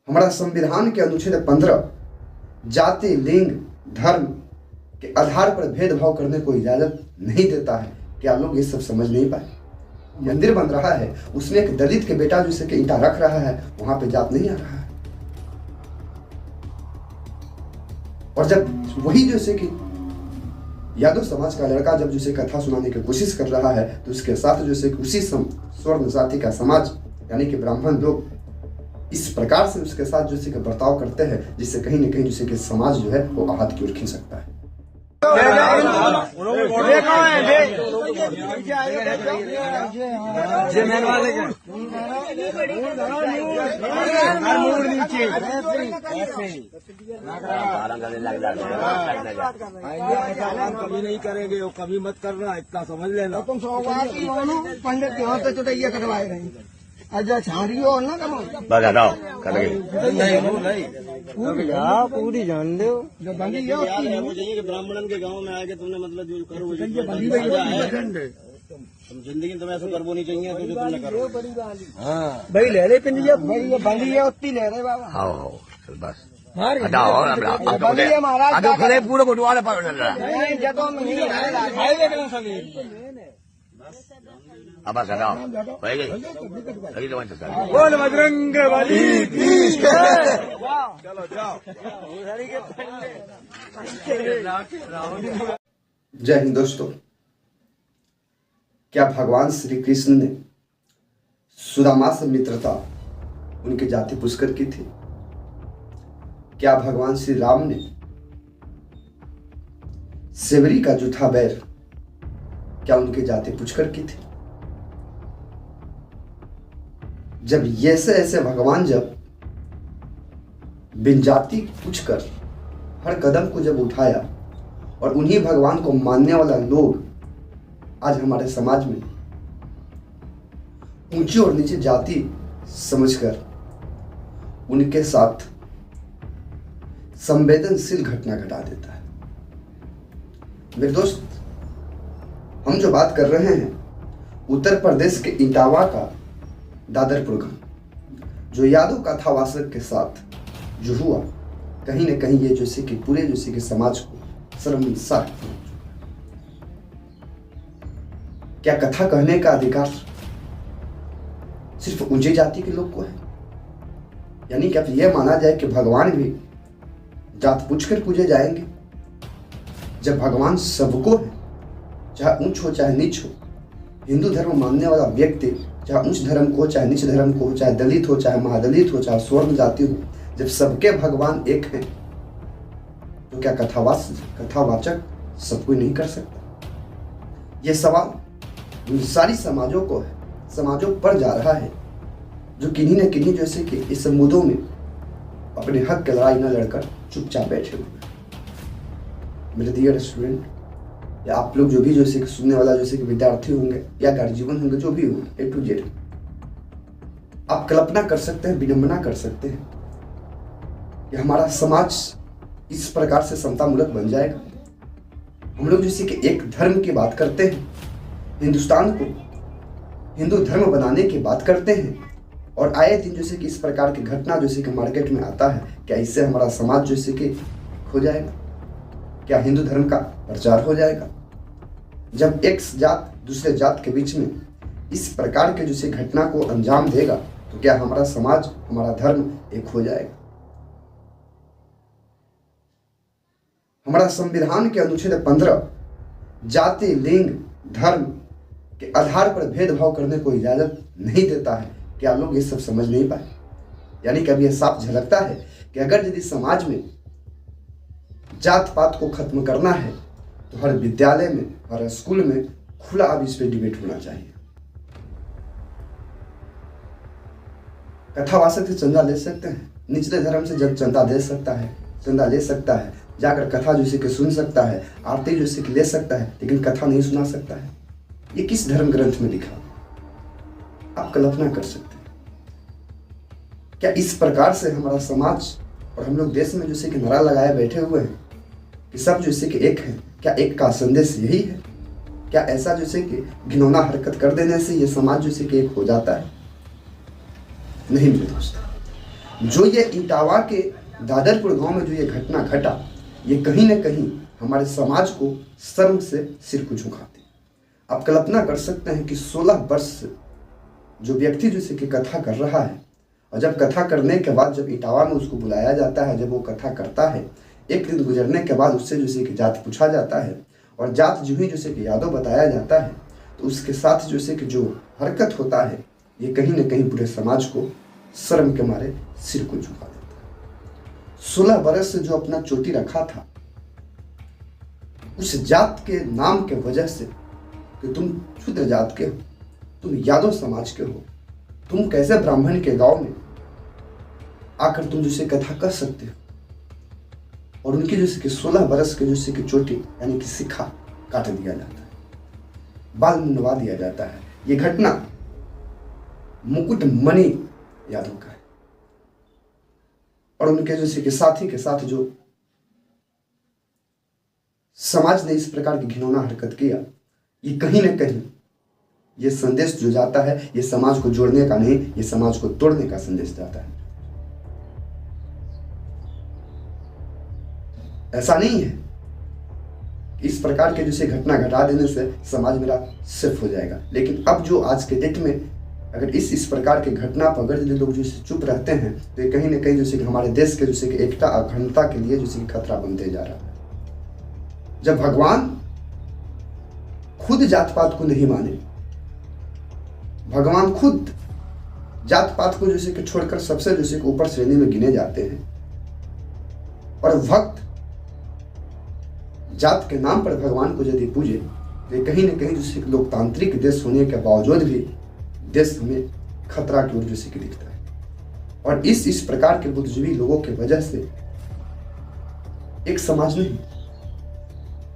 हमारा संविधान के अनुच्छेद 15 जाति, लिंग, धर्म के आधार पर भेदभाव करने को इजाजत नहीं देता है। क्या लोग ये सब समझ नहीं पाए? मंदिर बन रहा है, उसमें एक दलित के बेटा जैसे कि ईंटा रख रहा है, वहां पे जात नहीं आ रहा है। और जब वही जैसे कि यादव समाज का लड़का जब जैसे कथा सुनाने की कोशिश कर रहा है, तो उसके साथ जैसे कि उसी स्वर्ण जाति का समाज यानी कि ब्राह्मण लोग इस प्रकार से उसके साथ जैसे कि बर्ताव करते हैं, जिससे कहीं न कहीं जैसे कि समाज जो है वो आहत की ओर खींच सकता है। कभी नहीं करेंगे, वो कभी मत करना, इतना समझ लेना। तुम पंडित के यहाँ पे तो ये कटवाए रहे, अच्छा छाड़ी हो ना पूरी जान दो जो बंदी है कि ब्राह्मणन के गांव में आके तुमने मतलब जो करो तुम जिंदगी तुम्हें ऐसा करवो नहीं चाहिए तो जो तुमने करो। हाँ भाई ले रहे पिंडिया भाई ये बंदी है उतनी ले रहे बाबा। हाँ बस खड़े पूरे बटवारे पर अब बोल बजरंग बली। चलो जाओ। जय हिंद दोस्तों। क्या भगवान श्री कृष्ण ने सुदामा से मित्रता उनकी जाति पुष्कर की थी? क्या भगवान श्री राम ने सेवरी का जो था बैर, क्या उनकी जाति पुष्कर की थी? जब ऐसे भगवान जब बिन जाति पूछकर हर कदम को जब उठाया, और उन्हीं भगवान को मानने वाला लोग आज हमारे समाज में ऊंची और नीची जाति समझकर उनके साथ संवेदनशील घटना घटा देता है। मेरे दोस्त, हम जो बात कर रहे हैं उत्तर प्रदेश के इटावा का दादरपुर गांव, जो यादव कथावासक के साथ जो हुआ, कहीं न कहीं ये जैसे कि पूरे जैसे कि समाज को शर्मसार। क्या कथा कहने का अधिकार सिर्फ ऊंची जाति के लोग को है? यानी कि अब यह माना जाए कि भगवान भी जात पूछकर पूजे जाएंगे, जब भगवान सबको है, चाहे ऊंच हो चाहे नीच हो। हिंदू धर्म मानने वाला व्यक्ति चाहे उच्च धर्म को हो चाहे नीच धर्म को हो, चाहे दलित हो चाहे महादलित हो चाहे स्वर्ण जाति हो, जब सबके भगवान एक हैं, तो क्या कथावाचक सब कोई नहीं कर सकता? यह सवाल उन सारी समाजों को है, समाजों पर जा रहा है जो किन्हीं न किन्हीं जैसे कि इस मुद्दों में अपने हक की लड़ाई न लड़कर चुपचाप बैठे हुए। मेरे डियर स्टूडेंट, या आप लोग जो भी जैसे कि सुनने वाला जैसे कि विद्यार्थी होंगे या गार्जियन होंगे, जो भी होंगे A to Z, आप कल्पना कर सकते हैं, विडंबना कर सकते हैं कि हमारा समाज इस प्रकार से समतामूलक बन जाएगा। हम लोग जैसे कि एक धर्म की बात करते हैं, हिंदुस्तान को हिंदू धर्म बनाने की बात करते हैं, और आए दिन जैसे कि इस प्रकार की घटना जैसे कि मार्केट में आता है, क्या इससे हमारा समाज जैसे कि खो जाएगा? क्या हिंदू धर्म का प्रचार हो जाएगा? जब एक जात दूसरे जात के बीच में इस प्रकार के जैसे घटना को अंजाम देगा, तो क्या हमारा समाज, हमारा धर्म एक हो जाएगा? हमारा संविधान के अनुच्छेद 15 जाति, लिंग, धर्म के आधार पर भेदभाव करने को इजाजत नहीं देता है। क्या लोग ये सब समझ नहीं पाए? यानी कि अब यह साफ झलकता है कि अगर यदि समाज में जात पात को खत्म करना है, तो हर विद्यालय में, हर स्कूल में खुला अब इस पे डिबेट होना चाहिए। कथावासक से चंदा ले सकते हैं, निचले धर्म से जब चंदा दे सकता है, चंदा ले सकता है, जाकर कथा जैसे कि सुन सकता है, आरती जैसे कि ले सकता है, लेकिन कथा नहीं सुना सकता है। ये किस धर्म ग्रंथ में लिखा? आप कल्पना कर सकते हैं? क्या इस प्रकार से हमारा समाज और हम लोग देश में जैसे कि नारा लगाए बैठे हुए हैं कि सब जैसे कि एक है? क्या एक का संदेश यही है? क्या ऐसा जैसे कि घिनौना हरकत कर देने से ये समाज जैसे कि एक हो जाता है? नहीं मेरे दोस्तों, जो ये इटावा के दादरपुर गांव में जो ये घटना घटा, ये कहीं न कहीं हमारे समाज को शर्म से सिर को झुकाती। आप कल्पना कर सकते हैं कि 16 वर्ष से जो व्यक्ति जैसे कि कथा कर रहा है, और जब कथा करने के बाद जब इटावा में उसको बुलाया जाता है, जब वो कथा करता है, एक दिन गुजरने के बाद उससे जैसे कि जात पूछा जाता है, और जात जो ही जैसे कि यादव बताया जाता है, तो उसके साथ जैसे कि जो हरकत होता है, ये कहीं न कहीं पूरे समाज को शर्म के मारे सिर को झुका देता है। 16 बरस से जो अपना चोटी रखा था, उस जात के नाम के वजह से कि तुम क्षुद्र जात के हो, तुम यादव समाज के हो, तुम कैसे ब्राह्मण के गांव में आकर तुम जैसे कथा कर सकते हो, और उनकी जैसे कि 16 बरस के जैसे कि चोटी यानी कि सिक्का काट दिया जाता है, बाल मुंडवा दिया जाता है। ये घटना मुकुट मणि यादव का है, और उनके जैसे कि साथी के साथ जो समाज ने इस प्रकार की घिनौना हरकत किया, ये कहीं न कहीं ये संदेश जो जाता है, ये समाज को जोड़ने का नहीं, ये समाज को तोड़ने का संदेश जाता है। ऐसा नहीं है कि इस प्रकार के जैसे घटना घटा देने से समाज मेरा सिर्फ हो जाएगा, लेकिन अब जो आज के डेट में अगर इस प्रकार के घटना पर अगर लोग जैसे चुप रहते हैं, तो ये कहीं न कहीं जैसे कि हमारे देश के जैसे कि एकता अखंडता के लिए जैसे कि खतरा बनते जा रहा है। जब भगवान खुद जात पात को नहीं माने, भगवान खुद जात पात को जैसे कि छोड़कर सबसे जैसे कि ऊपर श्रेणी में गिने जाते हैं, और भक्त जात के नाम पर भगवान को यदि पूजे, तो कहीं न कहीं जैसे कि लोकतांत्रिक देश होने के बावजूद भी देश हमें खतरा की ओर जैसे कि दिखता है। और इस प्रकार के बुद्धिजीवी लोगों की वजह से एक समाज नहीं,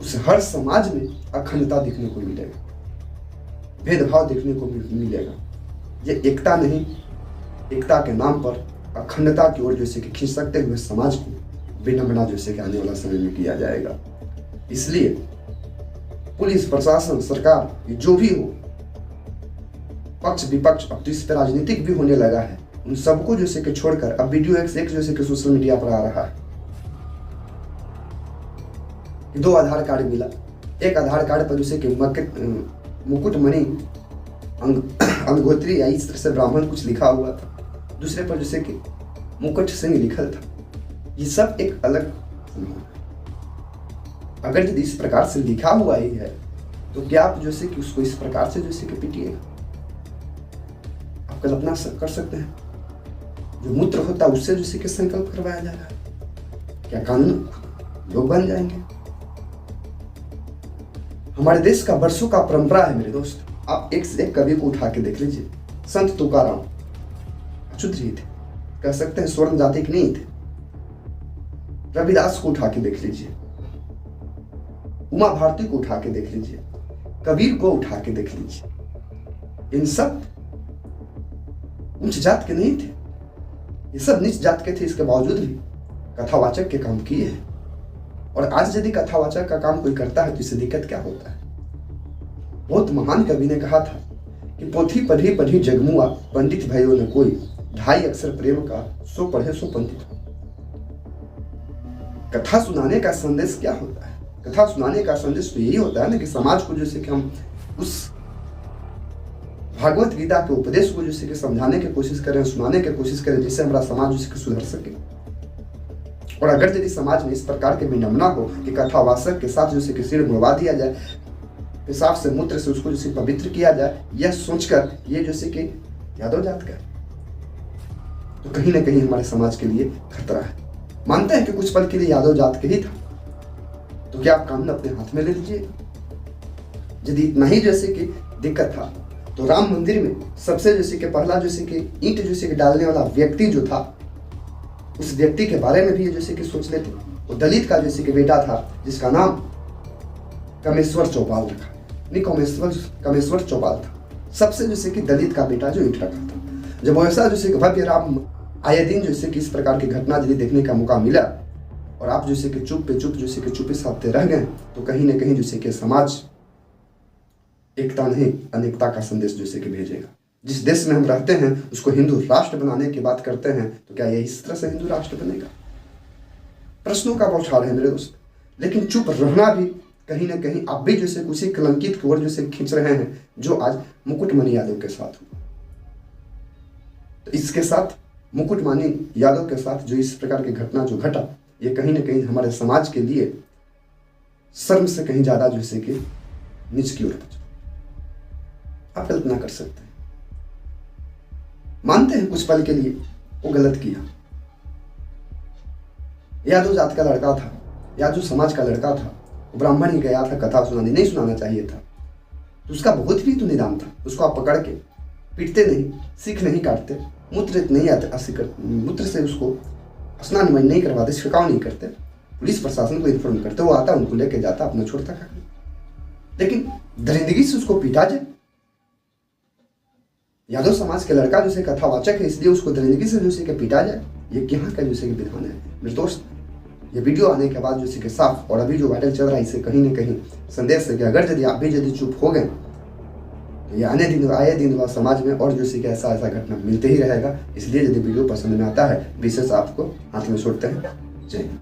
उस हर समाज में अखंडता देखने को मिलेगा, भेदभाव देखने को मिलेगा। ये एकता नहीं, एकता के नाम पर अखंडता की ओर जैसे कि खींच सकते हुए समाज को विनम्रता जैसे कि आने वाला समय में किया जाएगा। इसलिए पुलिस प्रशासन सरकार ये जो भी हो, पक्ष विपक्ष अब तो इस पर राजनीतिक भी होने लगा है, उन सबको जैसे कि छोड़कर अब वीडियो एक जैसे कि सोशल मीडिया पर आ रहा है कि 2 आधार कार्ड मिला, एक आधार कार्ड पर जैसे कि मुकुट मणि अंगोत्री या इस तरह से ब्राह्मण कुछ लिखा हुआ था, दूसरे पर जैसे कि मुकुट सिंह लिखल था। ये सब एक अलग, अगर यदि इस प्रकार से लिखा हुआ ही है, तो क्या आप जैसे कि उसको इस प्रकार से जैसे कि पीटिएगा? आप कल्पना कर सकते हैं, जो मूत्र होता है उससे जैसे कि संकल्प करवाया जा रहा है, क्या कानून लोग बन जाएंगे? हमारे देश का वर्षों का परंपरा है मेरे दोस्त। आप एक से एक कवि को उठा के देख लीजिए। संत तुकाराम अक्षुद्र ही थे, कह सकते हैं स्वर्ण जाति के नहीं थे। रविदास को उठा के देख लीजिए, उमा भारती को उठा के देख लीजिए, कबीर को उठा के देख लीजिए। इन सब उच्च जात के नहीं थे, ये सब नीच जात के थे। इसके बावजूद भी कथावाचक के काम किए हैं। और आज यदि कथावाचक का काम कोई करता है तो इससे दिक्कत क्या होता है? बहुत महान कवि ने कहा था कि पोथी पढ़ी पढ़ी जगमुआ, पंडित भाइयों ने कोई, 2.5 अक्षर प्रेम का, सो पढ़े सो पंडित। कथा सुनाने का संदेश क्या होता है? कथा सुनाने का संदेश तो यही होता है ना कि समाज को जैसे कि हम उस भागवत गीता के उपदेश को जैसे कि समझाने की कोशिश करें, सुनाने की कोशिश करें, जिससे हमारा समाज जैसे कि सुधर सके। और अगर यदि समाज में इस प्रकार के विनम्रता हो कि कथावाचक के साथ जैसे कि सिर मुड़वा दिया जाए, पेशाब से मूत्र से उसको जैसे पवित्र किया जाए, यह सोचकर ये जैसे कि यादव जात का, तो कहीं ना कहीं हमारे समाज के लिए खतरा है। मानते हैं कि कुछ पल के लिए यादव जात के ही था, तो क्या आप कानून अपने हाथ में ले लीजिए? यदि इतना ही जैसे कि दिक्कत था, तो राम मंदिर में सबसे जैसे कि पहला जैसे कि ईंट जैसे कि डालने वाला व्यक्ति जो था, उस व्यक्ति के बारे में भी ये जैसे कि सोच लेते। वो दलित का जैसे कि बेटा था, जिसका नाम कमेश्वर चौपाल रखा, नहीं कमेश्वर चौपाल था, सबसे जैसे कि दलित का बेटा जो ईंट रखा था। जब वैसा जैसे कि भव्य राम आए दिन जैसे कि इस प्रकार की घटना यदि देखने का मौका मिला, और आप जैसे कि चुप पे चुप जैसे कि चुप्पी साधते रह गए, तो कहीं ना कहीं जैसे कि समाज एकता नहीं अनेकता का संदेश जैसे कि भेजेगा। जिस देश में हम रहते हैं उसको हिंदू राष्ट्र बनाने की बात करते हैं, तो क्या ये इस तरह से हिंदू राष्ट्र बनेगा? प्रश्नों का बौछार है मेरे दोस्त। लेकिन चुप रहना भी कहीं ना कहीं आप भी जैसे उसी कलंकित की ओर जैसे खींच रहे हैं जो आज मुकुटमणि यादव के साथ हुआ। तो इसके साथ मुकुटमणि यादव के साथ जो इस प्रकार की घटना जो घटा, ये कहीं ना कहीं हमारे समाज के लिए शर्म से कहीं ज्यादा जैसे कि नीच की ओर पहुंचा। आप गलत ना कर सकते हैं, मानते हैं कुछ पल के लिए वो गलत किया। यादव जात का लड़का था, यादव समाज का लड़का था, वो ब्राह्मण ही गया था कथा सुनाने, नहीं सुनाना चाहिए था, तो उसका बहुत भी तो निदान था। उसको आप पकड़ के पीटते नहीं, सीख नहीं काटते, मूत्र नहीं आते, मूत्र से उसको स्नान नहीं करवाते, छिड़काव नहीं करते, पुलिस प्रशासन को इन्फॉर्म करते, वो आता उनको लेके जाता, अपना छोड़ता खा। लेकिन दरिंदगी से उसको पीटा जाए। यादव समाज के लड़का जो कथावाचक है, इसलिए उसको दरिंदगी से जो के पीटा जाए, ये यहाँ का जो विधान है। मेरे दोस्त, ये वीडियो आने के बाद जो साफ और अभी जो वायरल चल रहा है, इससे कहीं ना कहीं संदेश है कि अगर यदि आप भी यदि चुप हो गए तो ये आए दिन समाज में और जो ऐसा घटना मिलते ही रहेगा। इसलिए यदि वीडियो पसंद में आता है, विशेष आपको हाथ में छोड़ते हैं। जय हिंद।